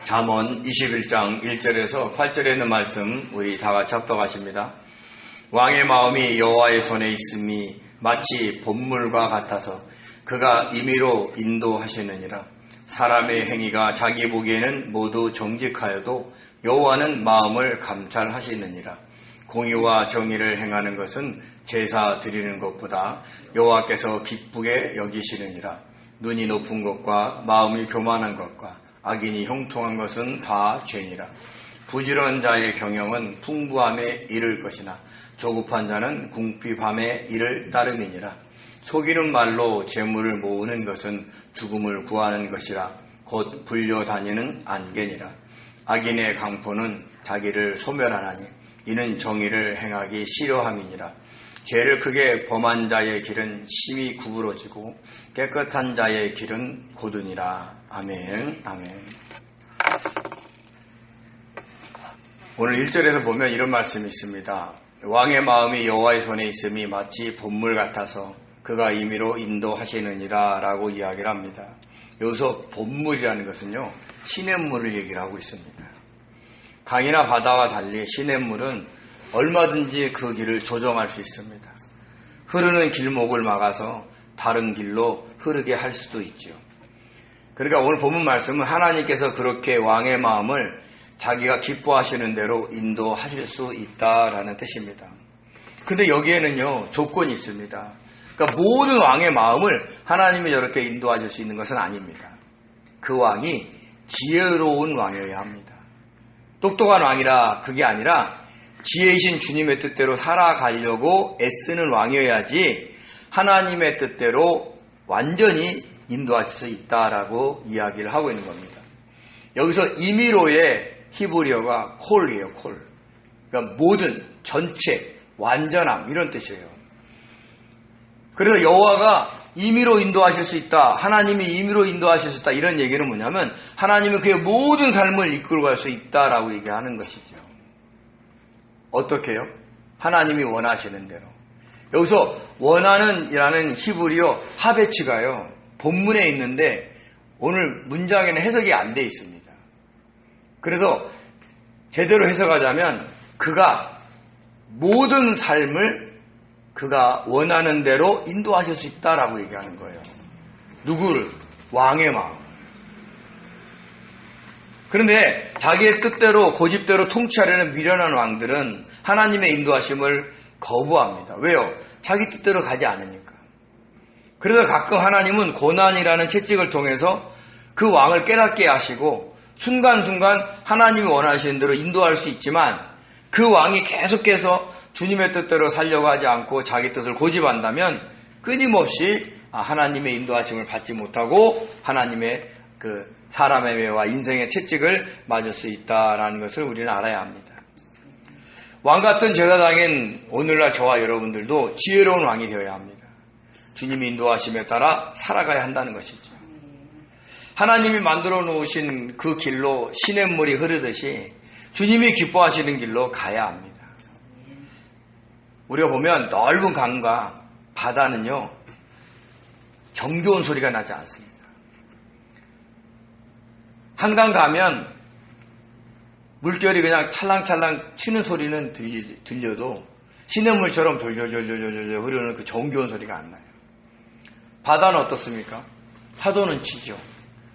잠언 21장 1절에서 8절에 있는 말씀 우리 다 같이 합독하십니다. 왕의 마음이 여호와의 손에 있음이 마치 봇물과 같아서 그가 임의로 인도하시느니라. 사람의 행위가 자기 보기에는 모두 정직하여도 여호와는 마음을 감찰하시느니라. 공의와 정의를 행하는 것은 제사 드리는 것보다 여호와께서 기쁘게 여기시느니라. 눈이 높은 것과 마음이 교만한 것과 악인이 형통한 것은 다 죄니라. 부지런한 자의 경영은 풍부함에 이를 것이나 조급한 자는 궁핍함에 이를 따름이니라. 속이는 말로 재물을 모으는 것은 죽음을 구하는 것이라. 곧 불려다니는 안개니라. 악인의 강포는 자기를 소멸하나니 이는 정의를 행하기 싫어함이니라. 죄를 크게 범한 자의 길은 심히 구부러지고 깨끗한 자의 길은 곧으니라. 아멘. 아멘. 오늘 1절에서 보면 이런 말씀이 있습니다. 왕의 마음이 여호와의 손에 있음이 마치 봇물 같아서 그가 임의로 인도하시느니라 라고 이야기를 합니다. 여기서 봇물이라는 것은요, 시냇물을 얘기를 하고 있습니다. 강이나 바다와 달리 시냇물은 얼마든지 그 길을 조정할 수 있습니다. 흐르는 길목을 막아서 다른 길로 흐르게 할 수도 있죠. 그러니까 오늘 본문 말씀은 하나님께서 그렇게 왕의 마음을 자기가 기뻐하시는 대로 인도하실 수 있다라는 뜻입니다. 근데 여기에는요, 조건이 있습니다. 그러니까 모든 왕의 마음을 하나님이 저렇게 인도하실 수 있는 것은 아닙니다. 그 왕이 지혜로운 왕이어야 합니다. 똑똑한 왕이라 그게 아니라 지혜이신 주님의 뜻대로 살아가려고 애쓰는 왕이어야지 하나님의 뜻대로 완전히 인도할 수 있다라고 이야기를 하고 있는 겁니다. 여기서 임의로의 히브리어가 콜이에요, 콜. 그러니까 모든, 전체, 완전함 이런 뜻이에요. 그래서 여호와가 임의로 인도하실 수 있다, 하나님이 임의로 인도하실 수 있다 이런 얘기는 뭐냐면 하나님은 그의 모든 삶을 이끌고 갈 수 있다라고 얘기하는 것이죠. 어떻게요? 하나님이 원하시는 대로. 여기서 원하는 이라는 히브리어 하베츠가요, 본문에 있는데 오늘 문장에는 해석이 안 돼 있습니다. 그래서 제대로 해석하자면 그가 모든 삶을 그가 원하는 대로 인도하실 수 있다라고 얘기하는 거예요. 누구를? 왕의 마음. 그런데 자기의 뜻대로 고집대로 통치하려는 미련한 왕들은 하나님의 인도하심을 거부합니다. 왜요? 자기 뜻대로 가지 않으니까. 그래서 가끔 하나님은 고난이라는 채찍을 통해서 그 왕을 깨닫게 하시고 순간순간 하나님이 원하시는 대로 인도할 수 있지만 그 왕이 계속해서 주님의 뜻대로 살려고 하지 않고 자기 뜻을 고집한다면 끊임없이 하나님의 인도하심을 받지 못하고 하나님의 그 사람의 매와 인생의 채찍을 맞을 수 있다라는 것을 우리는 알아야 합니다. 왕 같은 제사장인 오늘날 저와 여러분들도 지혜로운 왕이 되어야 합니다. 주님이 인도하심에 따라 살아가야 한다는 것이죠. 하나님이 만들어 놓으신 그 길로 시냇물이 흐르듯이 주님이 기뻐하시는 길로 가야 합니다. 우리가 보면 넓은 강과 바다는요, 정겨운 소리가 나지 않습니다. 한강 가면 물결이 그냥 찰랑찰랑 치는 소리는 들려도 시냇물처럼 졸졸졸졸졸 흐르는 그 정겨운 소리가 안 나요. 바다는 어떻습니까? 파도는 치죠.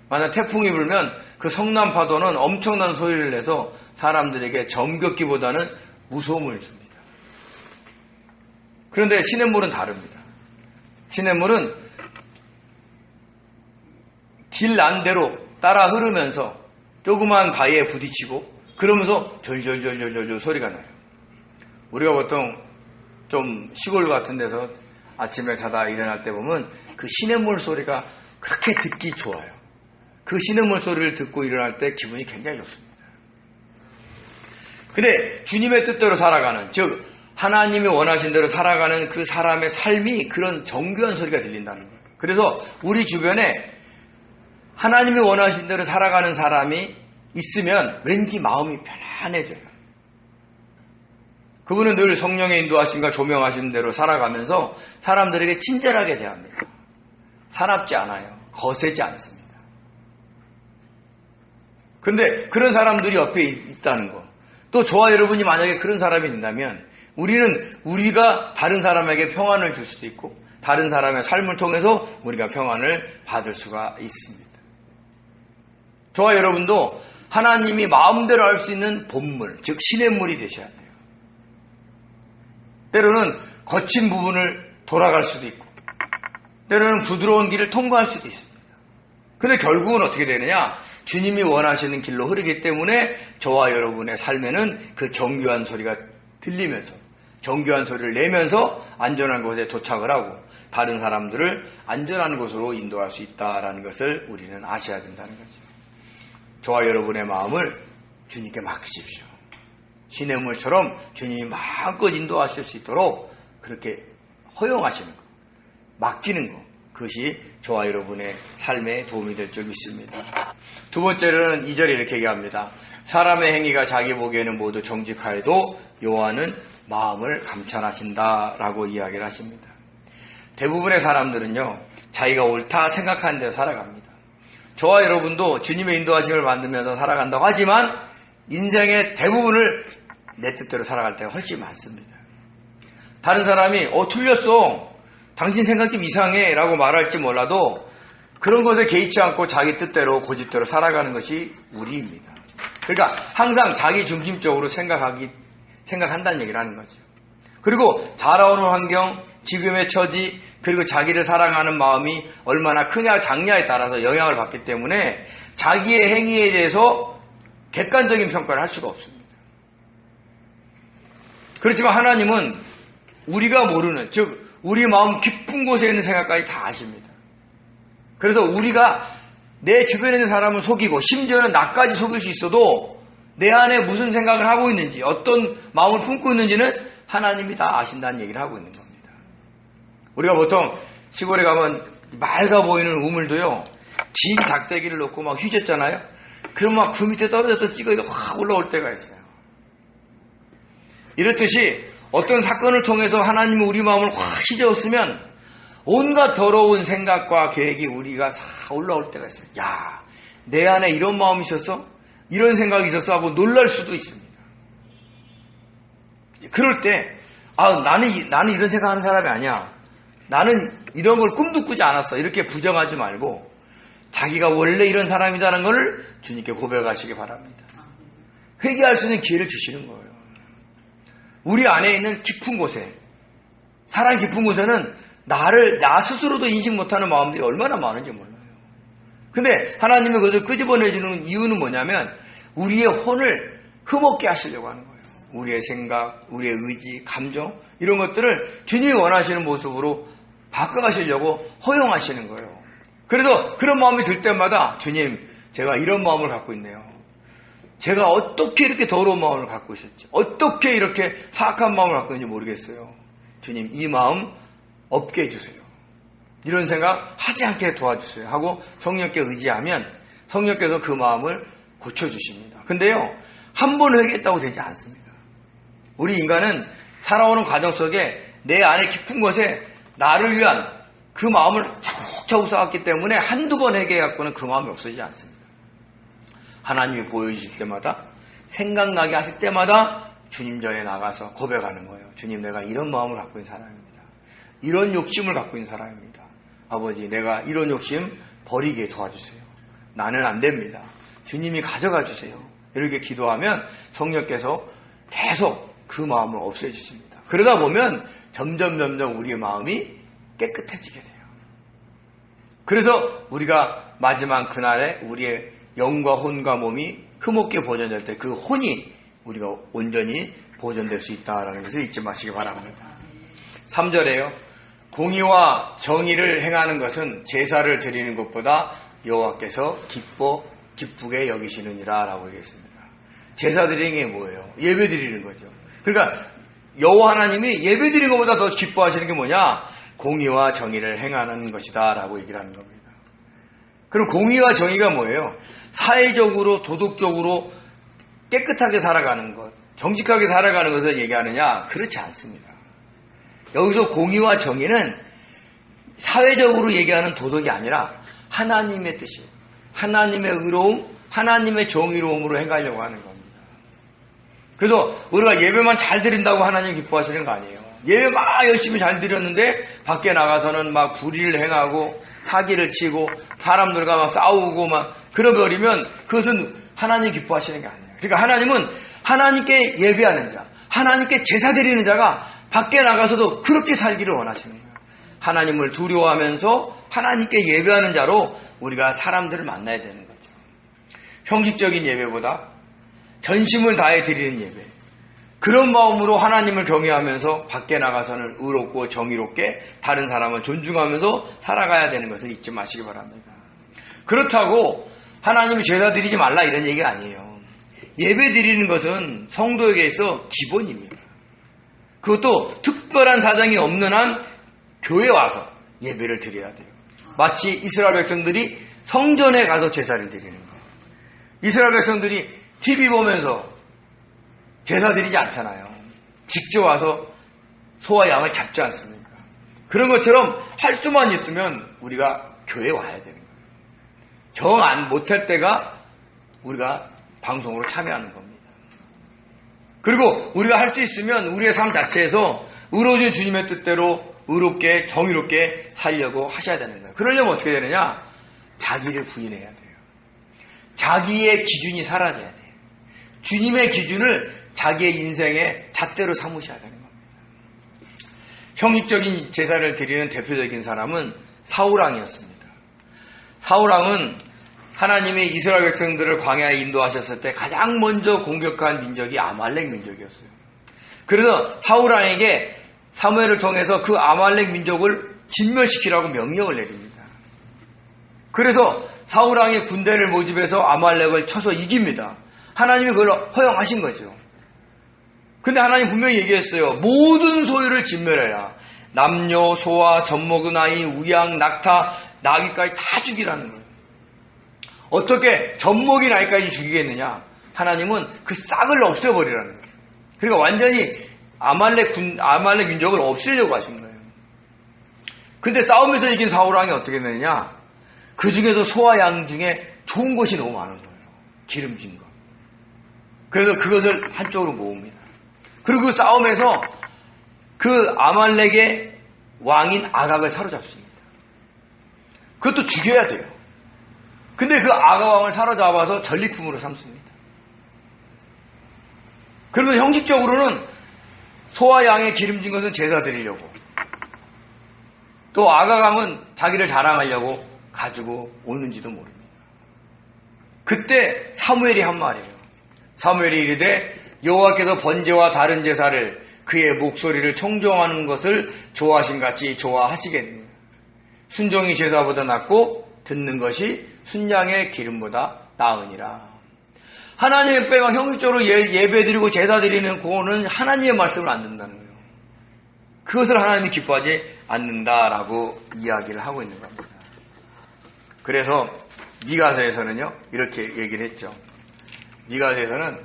만약 태풍이 불면 그 성난 파도는 엄청난 소리를 내서 사람들에게 정겹기보다는 무서움을 줍니다. 그런데 시냇물은 다릅니다. 시냇물은 길 난 대로 따라 흐르면서 조그만 바위에 부딪히고 그러면서 졸졸졸졸졸 소리가 나요. 우리가 보통 좀 시골 같은 데서 아침에 자다 일어날 때 보면 그 시냇물 소리가 그렇게 듣기 좋아요. 그 시냇물 소리를 듣고 일어날 때 기분이 굉장히 좋습니다. 근데 주님의 뜻대로 살아가는, 즉 하나님이 원하신 대로 살아가는 그 사람의 삶이 그런 정교한 소리가 들린다는 거예요. 그래서 우리 주변에 하나님이 원하신 대로 살아가는 사람이 있으면 왠지 마음이 편안해져요. 그분은 늘 성령의 인도하심과 조명하신 대로 살아가면서 사람들에게 친절하게 대합니다. 사납지 않아요. 거세지 않습니다. 근데 그런 사람들이 옆에 있다는 거. 또 저와 여러분이 만약에 그런 사람이 있다면 우리가 다른 사람에게 평안을 줄 수도 있고 다른 사람의 삶을 통해서 우리가 평안을 받을 수가 있습니다. 저와 여러분도 하나님이 마음대로 할 수 있는 본물, 즉 시냇물이 되셔야 돼요. 때로는 거친 부분을 돌아갈 수도 있고 때로는 부드러운 길을 통과할 수도 있습니다. 근데 결국은 어떻게 되느냐? 주님이 원하시는 길로 흐르기 때문에 저와 여러분의 삶에는 그 정교한 소리가 들리면서 정교한 소리를 내면서 안전한 곳에 도착을 하고 다른 사람들을 안전한 곳으로 인도할 수 있다는 것을 우리는 아셔야 된다는 거죠. 저와 여러분의 마음을 주님께 맡기십시오. 시냇물처럼 주님이 마음껏 인도하실 수 있도록 그렇게 허용하시는 것, 맡기는 것, 그것이 저와 여러분의 삶에 도움이 될 줄 믿습니다. 두 번째로는 2절에 이렇게 얘기합니다. 사람의 행위가 자기 보기에는 모두 정직하여도 여호와는 마음을 감찰하신다라고 이야기를 하십니다. 대부분의 사람들은요, 자기가 옳다 생각하는 대로 살아갑니다. 저와 여러분도 주님의 인도하심을 받으면서 살아간다고 하지만 인생의 대부분을 내 뜻대로 살아갈 때가 훨씬 많습니다. 다른 사람이 틀렸어, 당신 생각 좀 이상해 라고 말할지 몰라도 그런 것에 개의치 않고 자기 뜻대로 고집대로 살아가는 것이 우리입니다. 그러니까 항상 자기 중심적으로 생각한다는 얘기를 하는 거죠. 그리고 자라오는 환경, 지금의 처지, 그리고 자기를 사랑하는 마음이 얼마나 크냐 작냐에 따라서 영향을 받기 때문에 자기의 행위에 대해서 객관적인 평가를 할 수가 없습니다. 그렇지만 하나님은 우리가 모르는, 즉 우리 마음 깊은 곳에 있는 생각까지 다 아십니다. 그래서 우리가 내 주변에 있는 사람을 속이고 심지어는 나까지 속일 수 있어도 내 안에 무슨 생각을 하고 있는지, 어떤 마음을 품고 있는지는 하나님이 다 아신다는 얘기를 하고 있는 겁니다. 우리가 보통 시골에 가면 맑아 보이는 우물도요, 긴 작대기를 놓고 막 휘젓잖아요. 그럼 막 그 밑에 떨어져서 찌꺼기가 확 올라올 때가 있어요. 이렇듯이 어떤 사건을 통해서 하나님이 우리 마음을 확 휘저었으면 온갖 더러운 생각과 계획이 우리가 다 올라올 때가 있어요. 야, 내 안에 이런 마음이 있었어? 이런 생각이 있었어? 하고 놀랄 수도 있습니다. 그럴 때 나는 이런 생각하는 사람이 아니야. 나는 이런 걸 꿈도 꾸지 않았어. 이렇게 부정하지 말고 자기가 원래 이런 사람이라는 걸 주님께 고백하시기 바랍니다. 회개할 수 있는 기회를 주시는 거예요. 우리 안에 있는 깊은 곳에, 사랑 깊은 곳에는 나 스스로도 인식 못하는 마음들이 얼마나 많은지 몰라요. 근데 하나님이 그것을 끄집어내주는 이유는 뭐냐면 우리의 혼을 흠없게 하시려고 하는 거예요. 우리의 생각, 우리의 의지, 감정 이런 것들을 주님이 원하시는 모습으로 바꿔가시려고 허용하시는 거예요. 그래서 그런 마음이 들 때마다 주님, 제가 이런 마음을 갖고 있네요. 제가 어떻게 이렇게 더러운 마음을 갖고 있었지? 어떻게 이렇게 사악한 마음을 갖고 있는지 모르겠어요. 주님, 이 마음 없게 해주세요. 이런 생각 하지 않게 도와주세요. 하고 성령께 의지하면 성령께서 그 마음을 고쳐주십니다. 근데요, 한 번 회개했다고 되지 않습니다. 우리 인간은 살아오는 과정 속에 내 안에 깊은 곳에 나를 위한 그 마음을 차곡차곡 쌓았기 때문에 한두 번 회개해갖고는 그 마음이 없어지지 않습니다. 하나님이 보여주실 때마다, 생각나게 하실 때마다 주님 전에 나가서 고백하는 거예요. 주님, 내가 이런 마음을 갖고 있는 사람입니다. 이런 욕심을 갖고 있는 사람입니다. 아버지, 내가 이런 욕심 버리게 도와주세요. 나는 안 됩니다. 주님이 가져가 주세요. 이렇게 기도하면 성령께서 계속 그 마음을 없애주십니다. 그러다 보면 점점 우리의 마음이 깨끗해지게 돼요. 그래서 우리가 마지막 그날에 우리의 영과 혼과 몸이 흠없게 보존될 때 그 혼이 우리가 온전히 보존될 수 있다는 것을 잊지 마시기 바랍니다. 3절에요. 공의와 정의를 행하는 것은 제사를 드리는 것보다 여호와께서 기쁘게 여기시느니라 라고 얘기했습니다. 제사 드리는 게 뭐예요? 예배 드리는 거죠. 그러니까 여호와 하나님이 예배 드리는 것보다 더 기뻐하시는 게 뭐냐? 공의와 정의를 행하는 것이다 라고 얘기를 하는 겁니다. 그럼 공의와 정의가 뭐예요? 사회적으로 도덕적으로 깨끗하게 살아가는 것, 정직하게 살아가는 것을 얘기하느냐? 그렇지 않습니다. 여기서 공의와 정의는 사회적으로 얘기하는 도덕이 아니라 하나님의 뜻이에요. 하나님의 의로움, 하나님의 정의로움으로 행하려고 하는 겁니다. 그래서 우리가 예배만 잘 드린다고 하나님 기뻐하시는 거 아니에요. 예배 막 열심히 잘 드렸는데 밖에 나가서는 막 불의를 행하고 사기를 치고 사람들과 막 싸우고 막 그러버리면 그것은 하나님 기뻐하시는 게 아니에요. 그러니까 하나님은 하나님께 예배하는 자, 하나님께 제사 드리는 자가 밖에 나가서도 그렇게 살기를 원하시는 거예요. 하나님을 두려워하면서 하나님께 예배하는 자로 우리가 사람들을 만나야 되는 거죠. 형식적인 예배보다 전심을 다해 드리는 예배, 그런 마음으로 하나님을 경외하면서 밖에 나가서는 의롭고 정의롭게 다른 사람을 존중하면서 살아가야 되는 것을 잊지 마시기 바랍니다. 그렇다고 하나님을 제사 드리지 말라 이런 얘기가 아니에요. 예배 드리는 것은 성도에게 있어 기본입니다. 그것도 특별한 사정이 없는 한 교회에 와서 예배를 드려야 돼요. 마치 이스라엘 백성들이 성전에 가서 제사를 드리는 거예요. 이스라엘 백성들이 TV 보면서 제사 드리지 않잖아요. 직접 와서 소와 양을 잡지 않습니까? 그런 것처럼 할 수만 있으면 우리가 교회에 와야 되는 거예요. 정 안 못할 때가 우리가 방송으로 참여하는 겁니다. 그리고 우리가 할 수 있으면 우리의 삶 자체에서 의로워진 주님의 뜻대로 의롭게 정의롭게 살려고 하셔야 되는 거예요. 그러려면 어떻게 되느냐? 자기를 부인해야 돼요. 자기의 기준이 사라져야 돼요. 주님의 기준을 자기의 인생의 잣대로 삼으셔야 되는 겁니다. 형식적인 제사를 드리는 대표적인 사람은 사울왕이었습니다. 사울왕은 하나님이 이스라엘 백성들을 광야에 인도하셨을 때 가장 먼저 공격한 민족이 아말렉 민족이었어요. 그래서 사울왕에게 사무엘을 통해서 그 아말렉 민족을 진멸시키라고 명령을 내립니다. 그래서 사울왕이 군대를 모집해서 아말렉을 쳐서 이깁니다. 하나님이 그걸 허용하신 거죠. 근데 하나님 분명히 얘기했어요. 모든 소유를 진멸해라. 남녀, 소아, 젖먹은 아이, 우양, 낙타, 나귀까지 다 죽이라는 거예요. 어떻게 젖먹인 아이까지 죽이겠느냐? 하나님은 그 싹을 없애버리라는 거예요. 그러니까 완전히 아말렉 민족을 없애려고 하신 거예요. 근데 싸움에서 이긴 사울왕이 어떻게 했느냐? 그 중에서 소와 양 중에 좋은 것이 너무 많은 거예요. 기름진 것. 그래서 그것을 한쪽으로 모읍니다. 그리고 그 싸움에서 그 아말렉의 왕인 아각을 사로잡습니다. 그것도 죽여야 돼요. 근데 그 아각 왕을 사로잡아서 전리품으로 삼습니다. 그러면 형식적으로는 소와 양의 기름진 것은 제사 드리려고, 또 아각 왕은 자기를 자랑하려고 가지고 오는지도 모릅니다. 그때 사무엘이 한 말이에요. 사무엘이 이르되 여호와께서 번제와 다른 제사를 그의 목소리를 청종하는 것을 좋아하신같이 좋아하시겠느냐. 순종이 제사보다 낫고 듣는 것이 순양의 기름보다 나으니라. 하나님의 빼가 형식적으로 예배드리고 제사드리는 그거는 하나님의 말씀을 안 듣는다는 거예요. 그것을 하나님이 기뻐하지 않는다라고 이야기를 하고 있는 겁니다. 그래서 미가서에서는요 이렇게 얘기를 했죠. 미가서에서는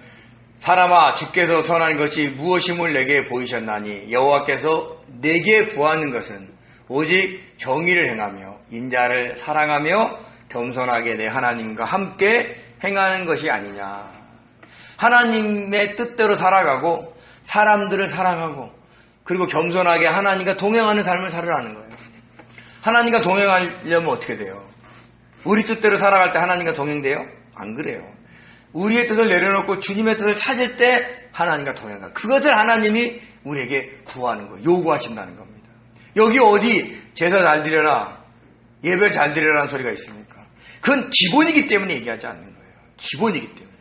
사람아 주께서 선한 것이 무엇임을 내게 보이셨나니 여호와께서 내게 구하는 것은 오직 정의를 행하며 인자를 사랑하며 겸손하게 내 하나님과 함께 행하는 것이 아니냐. 하나님의 뜻대로 살아가고 사람들을 사랑하고 그리고 겸손하게 하나님과 동행하는 삶을 살으라는 거예요. 하나님과 동행하려면 어떻게 돼요? 우리 뜻대로 살아갈 때 하나님과 동행돼요? 안 그래요. 우리의 뜻을 내려놓고 주님의 뜻을 찾을 때 하나님과 동행하고, 그것을 하나님이 우리에게 구하는 거예요. 요구하신다는 겁니다. 여기 어디 제사 잘 드려라, 예배를 잘 드려라는 소리가 있습니까? 그건 기본이기 때문에 얘기하지 않는 거예요. 기본이기 때문에.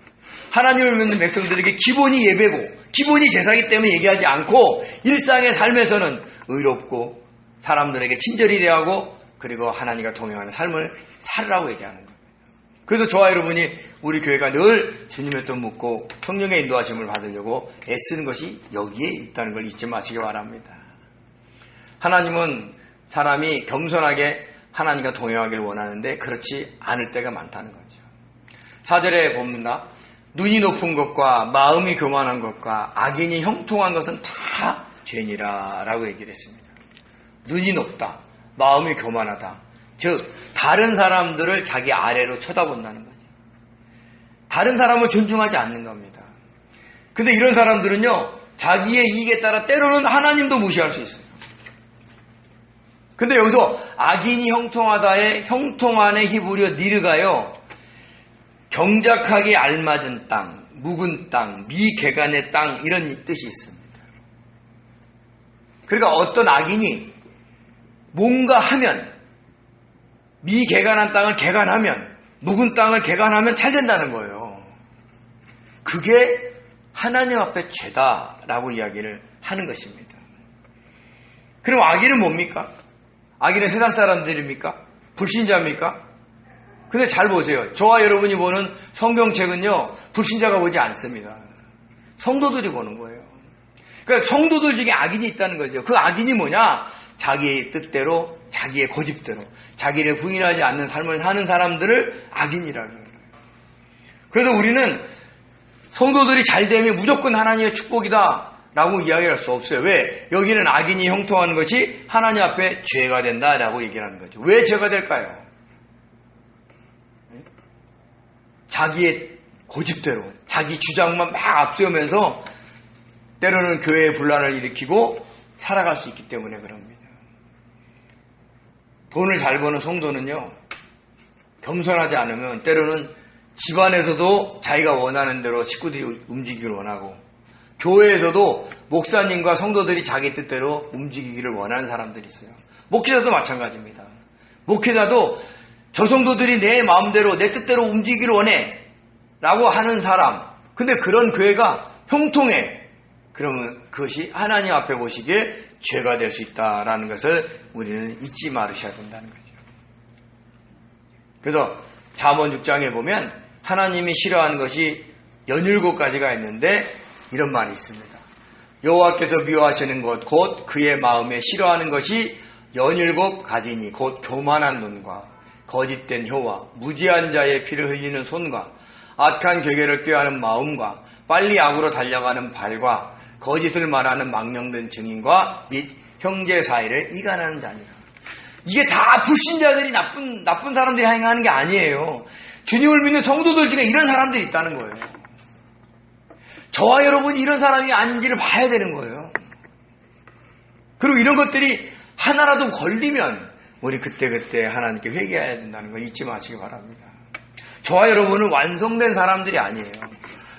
하나님을 믿는 백성들에게 기본이 예배고 기본이 제사이기 때문에 얘기하지 않고 일상의 삶에서는 의롭고 사람들에게 친절히 대하고 그리고 하나님과 동행하는 삶을 살으라고 얘기하는 거예요. 그래서 저와 여러분이 우리 교회가 늘 주님의 뜻 묻고 성령의 인도하심을 받으려고 애쓰는 것이 여기에 있다는 걸 잊지 마시기 바랍니다. 하나님은 사람이 겸손하게 하나님과 동행하기를 원하는데 그렇지 않을 때가 많다는 거죠. 4절에 봅니다. 눈이 높은 것과 마음이 교만한 것과 악인이 형통한 것은 다 죄니라 라고 얘기를 했습니다. 눈이 높다, 마음이 교만하다, 즉 다른 사람들을 자기 아래로 쳐다본다는 거죠. 다른 사람을 존중하지 않는 겁니다. 근데 이런 사람들은요, 자기의 이익에 따라 때로는 하나님도 무시할 수 있어요. 근데 여기서 악인이 형통하다의 형통안의 히브리어 니르가요, 경작하게 알맞은 땅, 묵은 땅, 미개간의 땅, 이런 뜻이 있습니다. 그러니까 어떤 악인이 뭔가 하면, 미개간한 땅을 개간하면, 묵은 땅을 개간하면 잘 된다는 거예요. 그게 하나님 앞에 죄다라고 이야기를 하는 것입니다. 그럼 악인은 뭡니까? 악인은 세상 사람들입니까? 불신자입니까? 근데 잘 보세요. 저와 여러분이 보는 성경책은요, 불신자가 보지 않습니다. 성도들이 보는 거예요. 그러니까 성도들 중에 악인이 있다는 거죠. 그 악인이 뭐냐? 자기의 뜻대로, 자기의 고집대로, 자기를 부인하지 않는 삶을 사는 사람들을 악인이라고 해요. 그래서 우리는 성도들이 잘 되면 무조건 하나님의 축복이다 라고 이야기할 수 없어요. 왜? 여기는 악인이 형통하는 것이 하나님 앞에 죄가 된다라고 얘기를 하는 거죠. 왜 죄가 될까요? 자기의 고집대로, 자기 주장만 막 앞세우면서 때로는 교회의 분란을 일으키고 살아갈 수 있기 때문에 그럽니다. 돈을 잘 버는 성도는요, 겸손하지 않으면 때로는 집안에서도 자기가 원하는 대로 식구들이 움직이기를 원하고, 교회에서도 목사님과 성도들이 자기 뜻대로 움직이기를 원하는 사람들이 있어요. 목회자도 마찬가지입니다. 목회자도 저 성도들이 내 마음대로, 내 뜻대로 움직이기를 원해 라고 하는 사람, 근데 그런 교회가 형통해, 그러면 그것이 하나님 앞에 보시기에 죄가 될 수 있다라는 것을 우리는 잊지 말으셔야 된다는 거죠. 그래서 잠언 6장에 보면 하나님이 싫어하는 것이 17가지가 있는데 이런 말이 있습니다. 여호와께서 미워하시는 것 곧 그의 마음에 싫어하는 것이 17가지니 곧 교만한 눈과 거짓된 혀와 무지한 자의 피를 흘리는 손과 악한 계계를 꾀하는 마음과 빨리 악으로 달려가는 발과 거짓을 말하는 망령된 증인과 및 형제 사이를 이간하는 자니라. 이게 다 불신자들이 나쁜 사람들이 행하는 게 아니에요. 주님을 믿는 성도들 중에 이런 사람들이 있다는 거예요. 저와 여러분이 이런 사람이 아닌지를 봐야 되는 거예요. 그리고 이런 것들이 하나라도 걸리면 우리 그때그때 하나님께 회개해야 된다는 거 잊지 마시기 바랍니다. 저와 여러분은 완성된 사람들이 아니에요.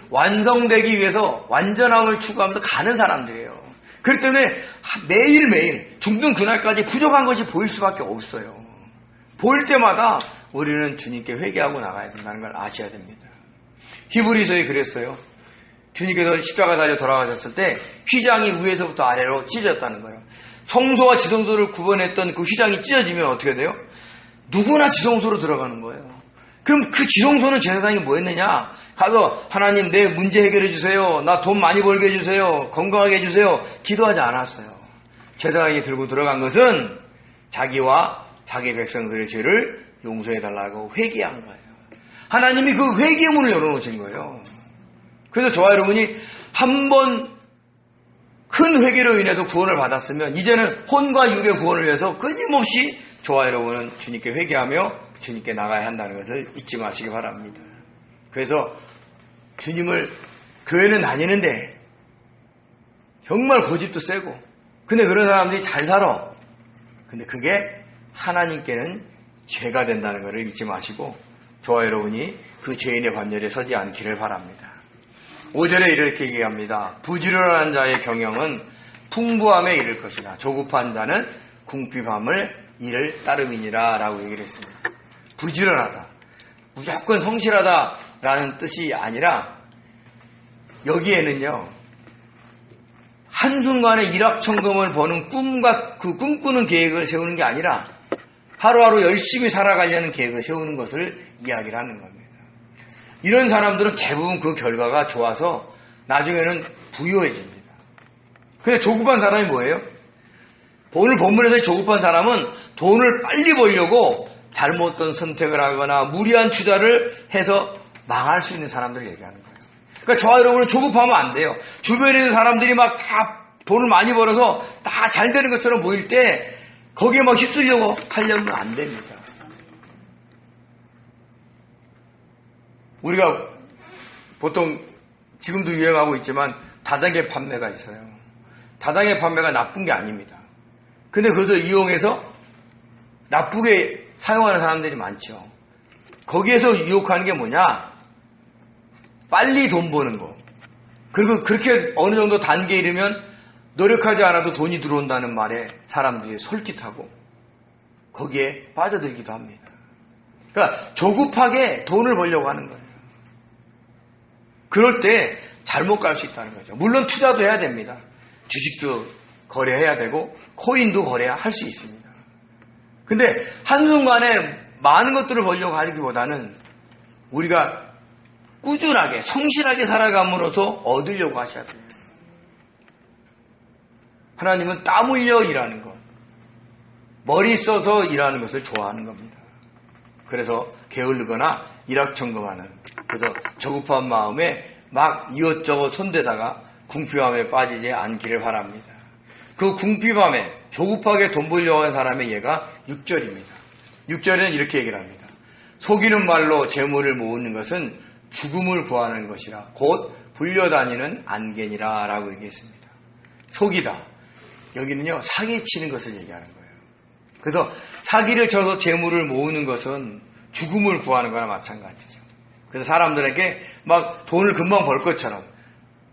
완성되기 위해서 완전함을 추구하면서 가는 사람들이에요. 그렇기 때문에 매일매일 죽는 그날까지 부족한 것이 보일 수밖에 없어요. 보일 때마다 우리는 주님께 회개하고 나가야 된다는 걸 아셔야 됩니다. 히브리서에 그랬어요. 주님께서 십자가 달려 돌아가셨을 때 휘장이 위에서부터 아래로 찢어졌다는 거예요. 성소와 지성소를 구분했던 그 휘장이 찢어지면 어떻게 돼요? 누구나 지성소로 들어가는 거예요. 그럼 그 지성소는 제사장이 뭐 했느냐? 가서 하나님 내 문제 해결해 주세요. 나 돈 많이 벌게 해주세요. 건강하게 해주세요. 기도하지 않았어요. 제사장이 들고 들어간 것은 자기와 자기 백성들의 죄를 용서해달라고 회개한 거예요. 하나님이 그 회개의 문을 열어놓으신 거예요. 그래서 저와 여러분이 한 번 큰 회개로 인해서 구원을 받았으면 이제는 혼과 육의 구원을 위해서 끊임없이 저와 여러분은 주님께 회개하며 주님께 나가야 한다는 것을 잊지 마시기 바랍니다. 그래서 주님을 교회는 다니는데 정말 고집도 세고 근데 그런 사람들이 잘 살아. 근데 그게 하나님께는 죄가 된다는 것을 잊지 마시고 저와 여러분이 그 죄인의 반열에 서지 않기를 바랍니다. 5절에 이렇게 얘기합니다. 부지런한 자의 경영은 풍부함에 이를 것이나 조급한 자는 궁핍함을 이를 따름이니라 라고 얘기를 했습니다. 부지런하다. 무조건 성실하다라는 뜻이 아니라 여기에는요. 한순간에 일확천금을 버는 꿈과 그 꿈꾸는 계획을 세우는 게 아니라 하루하루 열심히 살아가려는 계획을 세우는 것을 이야기를 하는 겁니다. 이런 사람들은 대부분 그 결과가 좋아서 나중에는 부유해집니다. 근데 조급한 사람이 뭐예요? 오늘 본문에서 조급한 사람은 돈을 빨리 벌려고 잘못된 선택을 하거나 무리한 투자를 해서 망할 수 있는 사람들을 얘기하는 거예요. 그러니까 저와 여러분은 조급하면 안 돼요. 주변에 있는 사람들이 막 다 돈을 많이 벌어서 다 잘 되는 것처럼 보일 때 거기에 막 휩쓸려고 하려면 안 됩니다. 우리가 보통 지금도 유행하고 있지만 다단계 판매가 있어요. 다단계 판매가 나쁜 게 아닙니다. 근데 그것을 이용해서 나쁘게 사용하는 사람들이 많죠. 거기에서 유혹하는 게 뭐냐? 빨리 돈 버는 거. 그리고 그렇게 어느 정도 단계에 이르면 노력하지 않아도 돈이 들어온다는 말에 사람들이 솔깃하고 거기에 빠져들기도 합니다. 그러니까 조급하게 돈을 벌려고 하는 거예요. 그럴 때 잘못 갈 수 있다는 거죠. 물론 투자도 해야 됩니다. 주식도 거래해야 되고 코인도 거래할 수 있습니다. 근데 한순간에 많은 것들을 벌려고 하기보다는 우리가 꾸준하게 성실하게 살아감으로써 얻으려고 하셔야 돼요. 하나님은 땀 흘려 일하는 것, 머리 써서 일하는 것을 좋아하는 겁니다. 그래서 게을르거나 일확천금하는, 그래서 저급한 마음에 막 이것저것 손대다가 궁핍함에 빠지지 않기를 바랍니다. 그 궁핍함에 조급하게 돈 벌려고 하는 사람의 예가 6절입니다. 6절에는 이렇게 얘기를 합니다. 속이는 말로 재물을 모으는 것은 죽음을 구하는 것이라 곧 불려다니는 안개니라 라고 얘기했습니다. 속이다. 여기는요, 사기치는 것을 얘기하는 거예요. 그래서 사기를 쳐서 재물을 모으는 것은 죽음을 구하는 거나 마찬가지죠. 그래서 사람들에게 막 돈을 금방 벌 것처럼,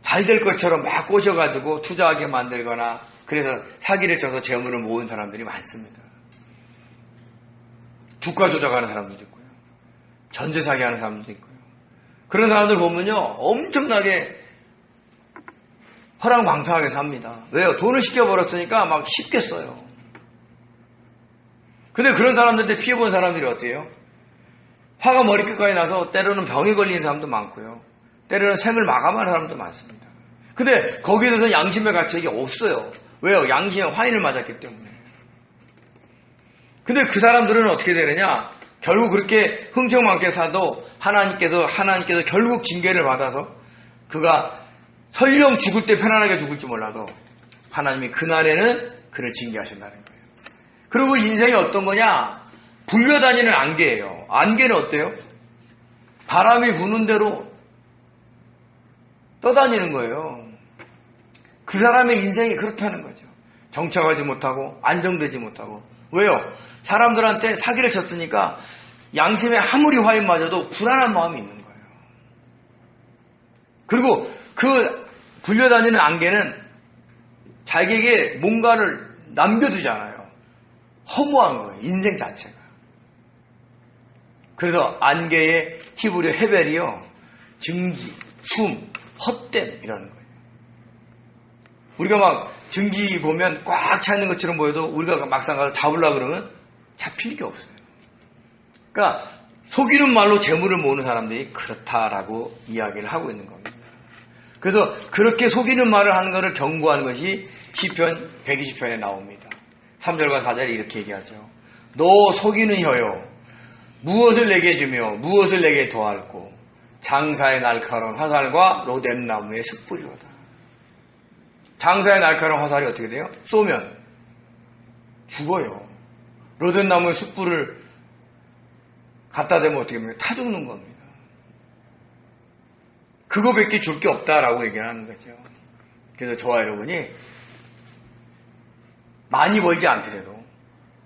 잘 될 것처럼 막 꼬셔가지고 투자하게 만들거나, 그래서 사기를 쳐서 재물을 모은 사람들이 많습니다. 주가 조작하는 사람들도 있고요. 전세 사기하는 사람들도 있고요. 그런 사람들 보면요, 엄청나게 허랑방탕하게 삽니다. 왜요? 돈을 시켜버렸으니까 막 쉽게 써요. 근데 그런 사람들한테 피해본 사람들이 어때요? 화가 머리끝까지 나서 때로는 병이 걸리는 사람도 많고요. 때로는 생을 마감하는 사람도 많습니다. 근데 거기에 대해서 양심의 가책이 없어요. 왜요? 양심에 화인을 맞았기 때문에. 근데 그 사람들은 어떻게 되느냐? 결국 그렇게 흥청망청 사도 하나님께서 결국 징계를 받아서 그가 설령 죽을 때 편안하게 죽을지 몰라도 하나님이 그날에는 그를 징계하신다는 거예요. 그리고 인생이 어떤 거냐? 불려다니는 안개예요. 안개는 어때요? 바람이 부는 대로 떠다니는 거예요. 그 사람의 인생이 그렇다는 거죠. 정착하지 못하고 안정되지 못하고. 왜요? 사람들한테 사기를 쳤으니까 양심에 아무리 화인마저도 불안한 마음이 있는 거예요. 그리고 그 불려다니는 안개는 자기에게 뭔가를 남겨두잖아요. 허무한 거예요. 인생 자체가. 그래서 안개의 히브리 헤벨이요, 증기, 숨, 헛됨이라는 거예요. 우리가 막 증기 보면 꽉 차 있는 것처럼 보여도 우리가 막상 가서 잡으려고 그러면 잡힐 게 없어요. 그러니까 속이는 말로 재물을 모으는 사람들이 그렇다라고 이야기를 하고 있는 겁니다. 그래서 그렇게 속이는 말을 하는 것을 경고하는 것이 시편 120편에 나옵니다. 3절과 4절에 이렇게 얘기하죠. 너 속이는 혀요, 무엇을 내게 주며 무엇을 내게 더할꼬, 장사의 날카로운 화살과 로뎀나무의 숯불이로다. 장사의 날카로운 화살이 어떻게 돼요? 쏘면 죽어요. 로뎀나무의 숯불을 갖다 대면 어떻게 됩니까? 타 죽는 겁니다. 그거밖에 줄 게 없다라고 얘기를 하는 거죠. 그래서 저와 여러분이 많이 벌지 않더라도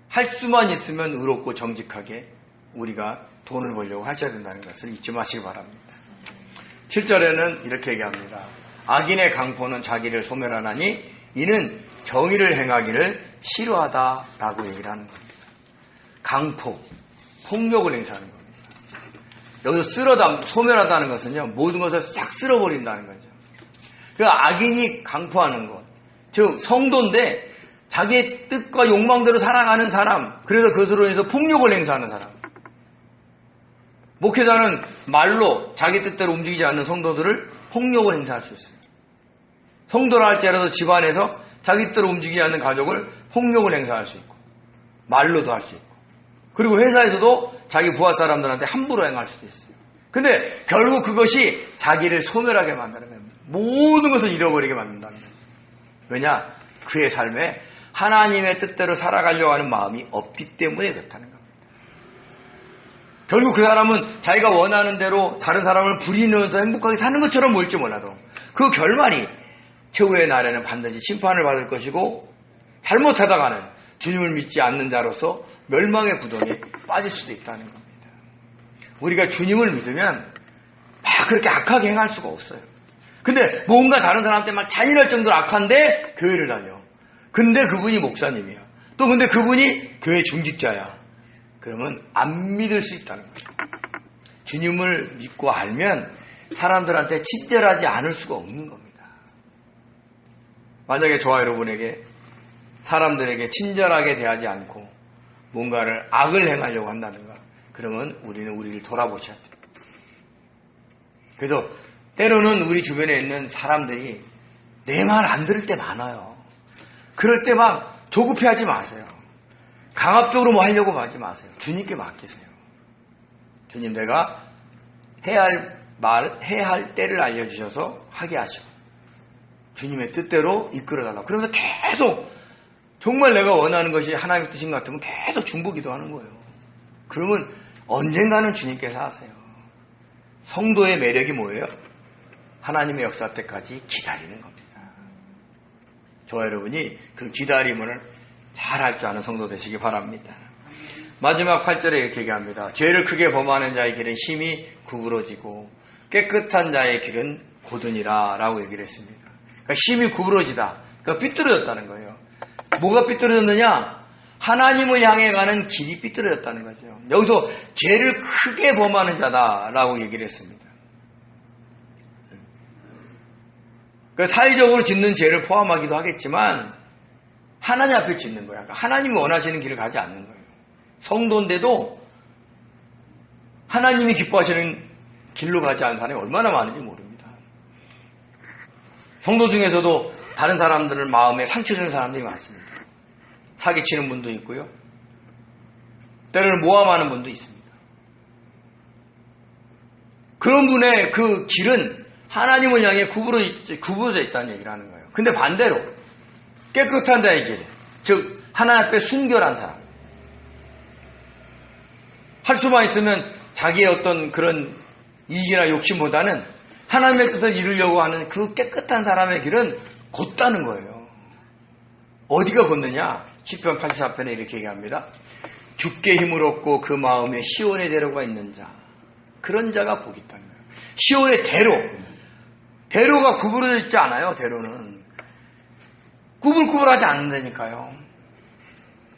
할 수만 있으면 의롭고 정직하게 우리가 돈을 벌려고 하셔야 된다는 것을 잊지 마시기 바랍니다. 7절에는 이렇게 얘기합니다. 악인의 강포는 자기를 소멸하나니 이는 정의를 행하기를 싫어하다라고 얘기를 하는 겁니다. 강포, 폭력을 행사하는 겁니다. 여기서 소멸하다는 것은요, 모든 것을 싹 쓸어버린다는 거죠. 그러니까 악인이 강포하는 것, 즉 성도인데 자기의 뜻과 욕망대로 살아가는 사람, 그래서 그것으로 인해서 폭력을 행사하는 사람. 목회자는 말로 자기 뜻대로 움직이지 않는 성도들을 폭력을 행사할 수 있어요. 성도라 할지라도 집안에서 자기 뜻대로 움직이지 않는 가족을 폭력을 행사할 수 있고, 말로도 할 수 있고, 그리고 회사에서도 자기 부하 사람들한테 함부로 행할 수도 있어요. 근데 결국 그것이 자기를 소멸하게 만드는 겁니다. 모든 것을 잃어버리게 만든다는 거예요. 왜냐? 그의 삶에 하나님의 뜻대로 살아가려고 하는 마음이 없기 때문에 그렇다는 겁니다. 결국 그 사람은 자기가 원하는 대로 다른 사람을 부리면서 행복하게 사는 것처럼 보일지 몰라도 그 결말이 최후의 날에는 반드시 심판을 받을 것이고 잘못하다가는 주님을 믿지 않는 자로서 멸망의 구덩이에 빠질 수도 있다는 겁니다. 우리가 주님을 믿으면 막 그렇게 악하게 행할 수가 없어요. 근데 뭔가 다른 사람한테 막 잔인할 정도로 악한데 교회를 다녀. 근데 그분이 목사님이야. 또 근데 그분이 교회 중직자야. 그러면 안 믿을 수 있다는 거예요. 주님을 믿고 알면 사람들한테 친절하지 않을 수가 없는 겁니다. 만약에 저와 여러분에게 사람들에게 친절하게 대하지 않고 뭔가를 악을 행하려고 한다든가 그러면 우리는 우리를 돌아보셔야 돼요. 그래서 때로는 우리 주변에 있는 사람들이 내 말 안 들을 때 많아요. 그럴 때 막 조급해하지 마세요. 강압적으로 뭐 하려고 하지 마세요. 주님께 맡기세요. 주님, 내가 해야 할 때를 알려주셔서 하게 하시고 주님의 뜻대로 이끌어달라고. 그러면서 계속 정말 내가 원하는 것이 하나님의 뜻인 것 같으면 계속 중보기도 하는 거예요. 그러면 언젠가는 주님께서 하세요. 성도의 매력이 뭐예요? 하나님의 역사 때까지 기다리는 겁니다. 저와 여러분이 그 기다림을 잘 할 줄 아는 성도 되시기 바랍니다. 마지막 8절에 이렇게 얘기합니다. 죄를 크게 범하는 자의 길은 힘이 구부러지고 깨끗한 자의 길은 고든이라 라고 얘기를 했습니다. 그러니까 힘이 구부러지다. 그러니까 삐뚤어졌다는 거예요. 뭐가 삐뚤어졌느냐? 하나님을 향해 가는 길이 삐뚤어졌다는 거죠. 여기서 죄를 크게 범하는 자다라고 얘기를 했습니다. 그러니까 사회적으로 짓는 죄를 포함하기도 하겠지만 하나님 앞에 짓는 거야. 그러니까 하나님이 원하시는 길을 가지 않는 거예요. 성도인데도 하나님이 기뻐하시는 길로 가지 않는 사람이 얼마나 많은지 모릅니다. 성도 중에서도 다른 사람들을 마음에 상처 주는 사람들이 많습니다. 사기치는 분도 있고요. 때로는 모함하는 분도 있습니다. 그런 분의 그 길은 하나님을 향해 구부러져 있다는 얘기를 하는 거예요. 근데 반대로 깨끗한 자의 길, 즉 하나님 앞에 순결한 사람, 할 수만 있으면 자기의 어떤 그런 이익이나 욕심보다는 하나님의 뜻을 이루려고 하는 그 깨끗한 사람의 길은 곧다는 거예요. 어디가 곧느냐? 시편 84편에 이렇게 얘기합니다. 주께 힘을 얻고 그 마음에 시온의 대로가 있는 자, 그런 자가 복이 있다는 거예요. 시온의 대로가 구부러져 있지 않아요. 대로는 구불구불하지 않는다니까요.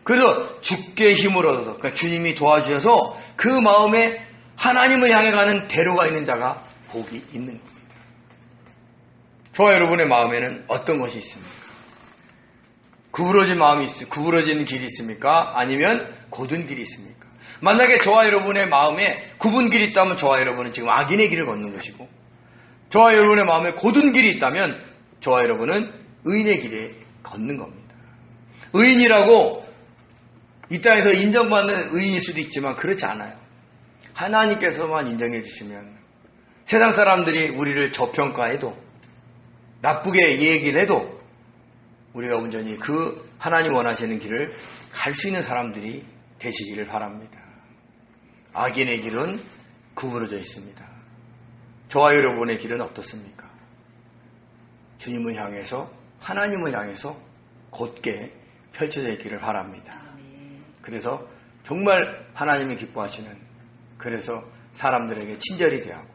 그래서 주께 힘을 얻어서, 그러니까 주님이 도와주셔서 그 마음에 하나님을 향해 가는 대로가 있는 자가 복이 있는 겁니다. 저와 여러분의 마음에는 어떤 것이 있습니까? 구부러진 길이 있습니까? 아니면 곧은 길이 있습니까? 만약에 저와 여러분의 마음에 굽은 길이 있다면 저와 여러분은 지금 악인의 길을 걷는 것이고, 저와 여러분의 마음에 곧은 길이 있다면 저와 여러분은 의인의 길에 걷는 겁니다. 의인이라고 이 땅에서 인정받는 의인일 수도 있지만 그렇지 않아요. 하나님께서만 인정해 주시면 세상 사람들이 우리를 저평가해도 나쁘게 얘기를 해도 우리가 온전히 그 하나님 원하시는 길을 갈 수 있는 사람들이 되시기를 바랍니다. 악인의 길은 구부러져 있습니다. 저와 여러분의 길은 어떻습니까? 주님을 향해서, 하나님을 향해서 곧게 펼쳐져 있기를 바랍니다. 그래서 정말 하나님이 기뻐하시는, 그래서 사람들에게 친절히 대하고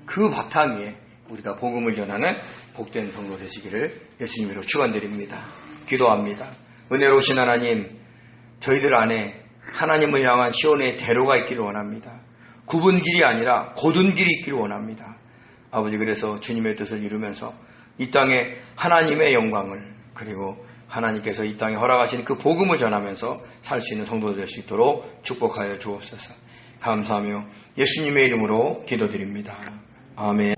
그 바탕 위에 우리가 복음을 전하는 복된 성도 되시기를 예수님으로 축원드립니다. 기도합니다. 은혜로우신 하나님, 저희들 안에 하나님을 향한 시온의 대로가 있기를 원합니다. 굽은 길이 아니라 곧은 길이 있기를 원합니다. 아버지, 그래서 주님의 뜻을 이루면서 이 땅에 하나님의 영광을, 그리고 하나님께서 이 땅에 허락하신 그 복음을 전하면서 살 수 있는 성도들 될 수 있도록 축복하여 주옵소서. 감사하며 예수님의 이름으로 기도드립니다. 아멘.